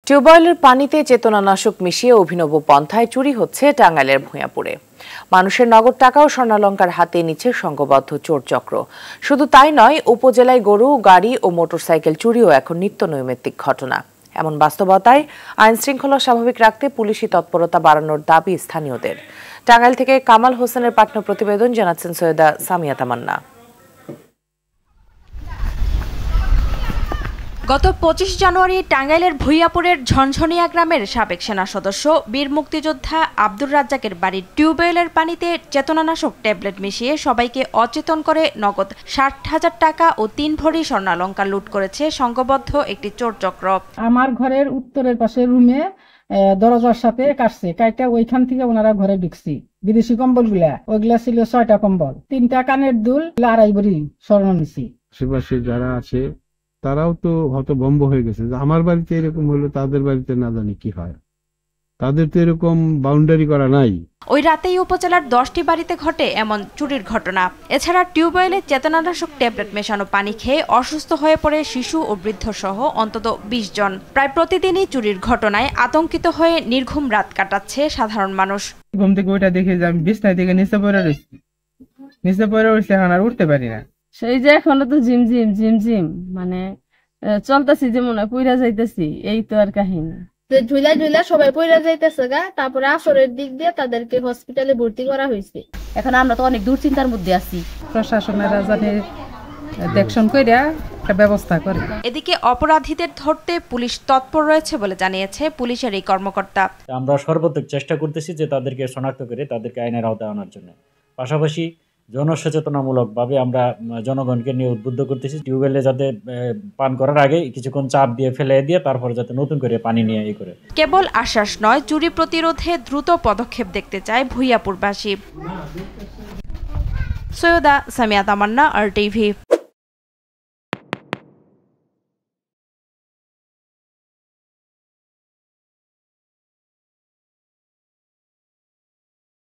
টিউবওয়েলের পানিতে চেতনানাশক মিশিয়ে অভিনব পন্থায় চুরি হচ্ছে টাঙ্গাইলের ভূঁইয়াপুরে। মানুষের নগদ টাকা ও স্বর্ণালংকার হাতে নিচ্ছে সংঘবদ্ধ চোর চক্র। শুধু তাই নয়, উপজেলায় গরু, গাড়ি ও মোটরসাইকেল চুরিও এখন নিত্য নৈমিত্তিক ঘটনা। এমন বাস্তবতায় আইন শৃঙ্খলা স্বাভাবিক রাখতে পুলিশি তৎপরতা বাড়ানোর দাবি স্থানীয়দের। টাঙ্গাইল থেকে কামাল হোসেনের পাঠানো প্রতিবেদন জানাচ্ছেন সৈয়দা সামিয়া তামান্না। গত 25 জানুয়ারি টাঙ্গাইলের ভূঁইয়াপুরের ঝনঝনিয়া গ্রামের সাবেক সেনা সদস্য বীর মুক্তিযোদ্ধা আব্দুর রাজ্জাকের বাড়ির টিউবওয়েলের পানিতে চেতনানাশক ট্যাবলেট মিশিয়ে সবাইকে অচেতন করে নগদ 60,000 টাকা ও 3 ভরি স্বর্ণালংকার লুট করেছে সংঘবদ্ধ একটি চোর চক্র। আমার ঘরের উত্তরের পাশে রুমে দরজার সাথে কাইটা ওইখান থেকে ওনারা ঘরে ঢুকছি। বিদেশি কম্বল ওইগুলা ছিল 6টা কম্বল, 3টা কানের দুল, 2.5 ভরি স্বর্ণ নিছি। আশেপাশে যারা আছে তারাও তো হতভম্ব হয়ে গেছে যে আমার বাড়িতে এরকম হলো, তাদের বাড়িতে না জানি কি হয়। তাদের তো এরকম বাউন্ডারি করা নাই। ওই রাতেই উপজেলার 10টি বাড়িতে ঘটে এমন চুরির ঘটনা। এছাড়া টিউবওয়েলে চেতনানাশক ট্যাবলেট মেশানো পানি খেয়ে অসুস্থ হয়ে পড়ে শিশু ও বৃদ্ধ সহ অন্তত 20 জন। প্রায় প্রতিদিনই চুরির ঘটনায় আতঙ্কিত হয়ে নির্ঘুম রাত কাটাচ্ছে সাধারণ মানুষ। ঘুম থেকে ওইটা দেখে যে আমি বিছানা থেকে নিচে পড়ে রয়েছি, এখন আর উঠতে পারি না। সেই যে এখনো তো ঝিমঝিম মানে চলতেছি, যে মনে হয় পইরা যাইতেছি, এই তো আর কাহিনী। ঝুলা সবাই পইরা যাইতেছে গা। তারপরে আসরের দিক দিয়ে তাদেরকে হসপিটালে ভর্তি করা হয়েছে। এখন আমরা তো অনেক দুশ্চিন্তার মধ্যে আছি। প্রশাসনের জানে দেখশন কইরা একটা ব্যবস্থা করে। এদিকে অপরাধীদের ধরতে পুলিশ তৎপর রয়েছে বলে জানিয়েছে পুলিশের এই কর্মকর্তা। আমরা সর্বোচ্চ চেষ্টা করতেছি যে তাদেরকে শনাক্ত করে তাদেরকে আইনের আওতায় আনার জন্য। পাশাপাশি জনসচেতনামূলকভাবে আমরা জনগণকে নিয়ে উদ্বুদ্ধ করতেছি টিউবওয়েলে যাতে পান করার আগে কিছুক্ষণ চাপ দিয়ে ফেলে দিয়ে তারপর যাতে নতুন করে পানি নিয়ে করে। কেবল আশ্বাস নয়, চুরি প্রতিরোধে দ্রুত পদক্ষেপ দেখতে চায় ভূঁইয়াপুরবাসী। সৈয়দা সামিয়া তামান্না, RTV।